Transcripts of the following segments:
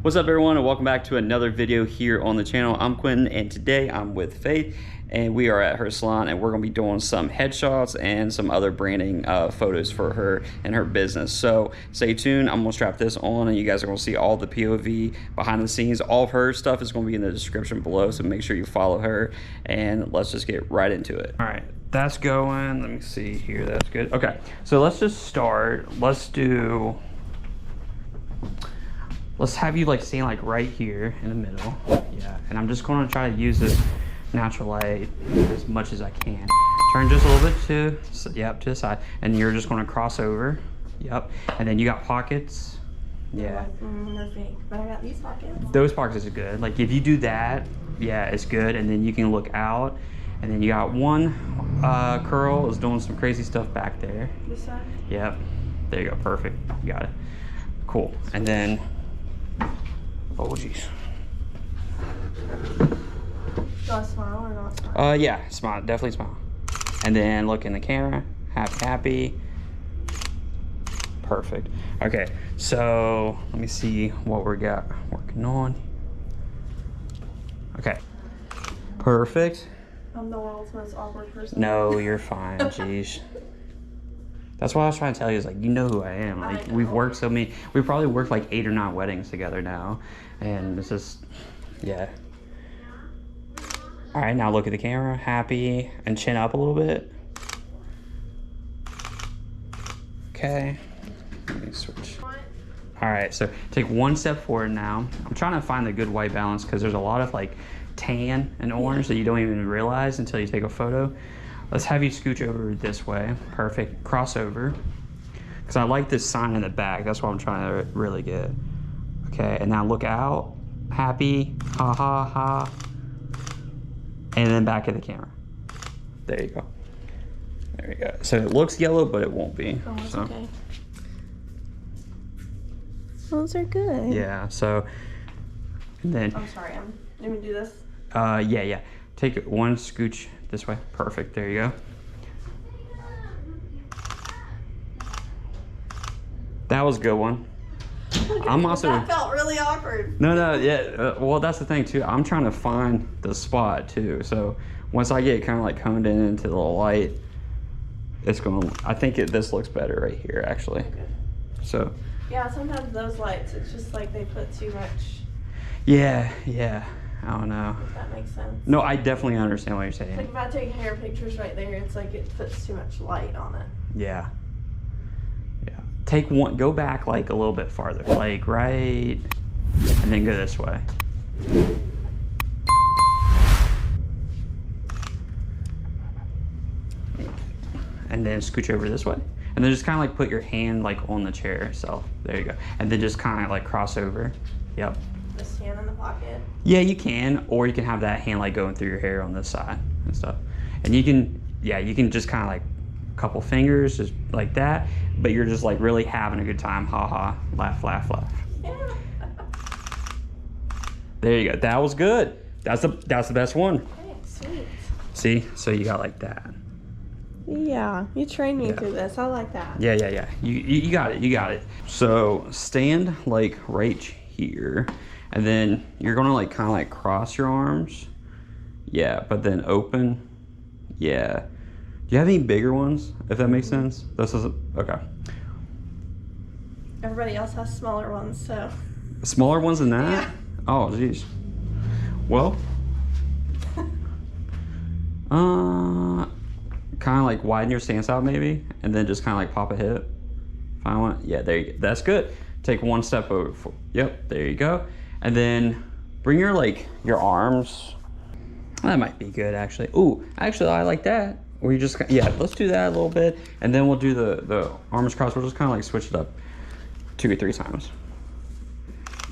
What's up everyone, and welcome back to another video here on the channel. I'm Quentin, and today I'm with Faith, and we are at her salon, and we're going to be doing some headshots and some other branding photos for her and her business. So stay tuned. I'm going to strap this on, and you guys are going to see all the POV behind the scenes. All of her stuff is going to be in the description below, so make sure you follow her, and let's just get right into it. All right, that's going. Let me see here. That's good. Okay, so let's just start. Let's have you like stand like right here in the middle. Yeah, and I'm just going to try to use this natural light as much as I can. Turn just a little bit to the side, and you're just going to cross over. Yep, and then you got pockets. Yeah. They're fake, but I got these pockets. Those pockets are good. Like if you do that, yeah, it's good, and then you can look out, and then you got one curl is doing some crazy stuff back there. This side? Yep. There you go. Perfect. You got it. Cool. And then. Oh geez. Do I smile or not smile? Yeah, smile, definitely smile. And then look in the camera, happy. Perfect. Okay, so let me see what we got working on. Okay, perfect. I'm the world's most awkward person. No, you're fine, jeez. That's what I was trying to tell you, is like, you know who I am. Like, we've worked so many, we've probably worked like 8 or 9 weddings together now. And it's just, yeah. All right, now look at the camera, happy, and chin up a little bit. Okay, let me switch. All right, so take one step forward now. I'm trying to find the good white balance because there's a lot of like tan and orange that you don't even realize until you take a photo. Let's have you scooch over this way. Perfect. Crossover. Because I like this sign in the back. That's what I'm trying to really get. Okay, and now look out. Happy. Ha ha ha. And then back at the camera. There you go. There you go. So it looks yellow, but it won't be. Oh, that's so. okay. Those are good. Yeah, so. And then. I'm sorry, let me do this. Yeah. Take one scooch this way. Perfect. There you go. That was a good one. I'm also. That felt really awkward. No, yeah. Well, that's the thing too. I'm trying to find the spot too. So once I get kind of like honed in into the light, it's going. I think this looks better right here actually. Okay. So. Yeah, sometimes those lights, it's just like they put too much. Yeah. I don't know. If that makes sense. No, I definitely understand what you're saying. Like if I take hair pictures right there, it's like it puts too much light on it. Yeah. Take one, go back like a little bit farther, like right, and then go this way. And then scooch over this way. And then just kind of like put your hand like on the chair itself. There you go. And then just kind of like cross over. Yep. Just hand in the pocket. Yeah, you can, or you can have that hand like going through your hair on this side and stuff. And you can, you can just kind of like a couple fingers, just like that, but you're just like really having a good time. Ha ha, laugh. Yeah. There you go. That was good. That's the best one. Okay, sweet. See, so you got like that. Yeah, you trained me through this. I like that. Yeah. You got it. So stand like right here, and then you're gonna like kind of like cross your arms. Yeah, but then open. Yeah. Do you have any bigger ones, if that makes sense? This is okay. Everybody else has smaller ones, so. Smaller ones than that? Yeah. Oh, geez. Well, kind of like widen your stance out maybe, and then just kind of like pop a hip. Find one. Yeah, there you go. That's good. Take one step over. Yep, there you go. And then bring your arms. That might be good actually. Ooh, actually I like that. Or you just, let's do that a little bit, and then we'll do the arms crossed. We'll just kind of like switch it up 2 or 3 times.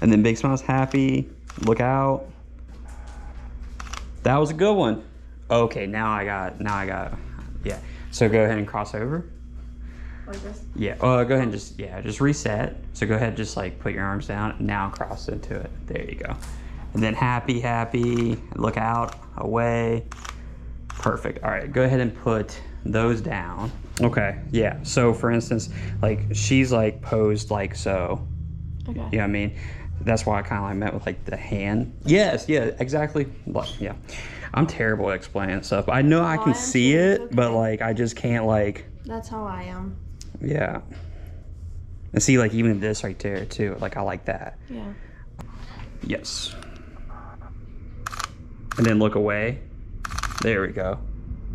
And then big smiles, happy, look out. That was a good one. Okay, now I got, yeah. So go ahead and cross over. Like this? Yeah, go ahead and just reset. So go ahead and just like put your arms down, now cross into it. There you go. And then happy, look out, away. Perfect. All right, go ahead and put those down. Okay, yeah. So for instance, like she's like posed like so. Okay. You know what I mean? That's why I kind of like meant with like the hand. Yes, yeah, exactly. But yeah, I'm terrible at explaining stuff. I know I can see it, but like I just can't like. That's how I am. Yeah. And see, like even this right there too. Like I like that. Yeah. Yes. And then look away. There we go.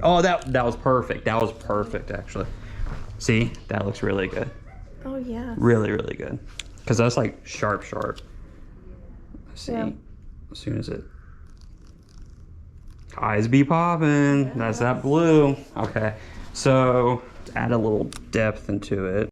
Oh, that was perfect. That was perfect actually. See, that looks really good. Oh yeah. Really, really good. Because that's like sharp. See, Yeah. as soon as it eyes be popping, that's that blue. Okay, so add a little depth into it.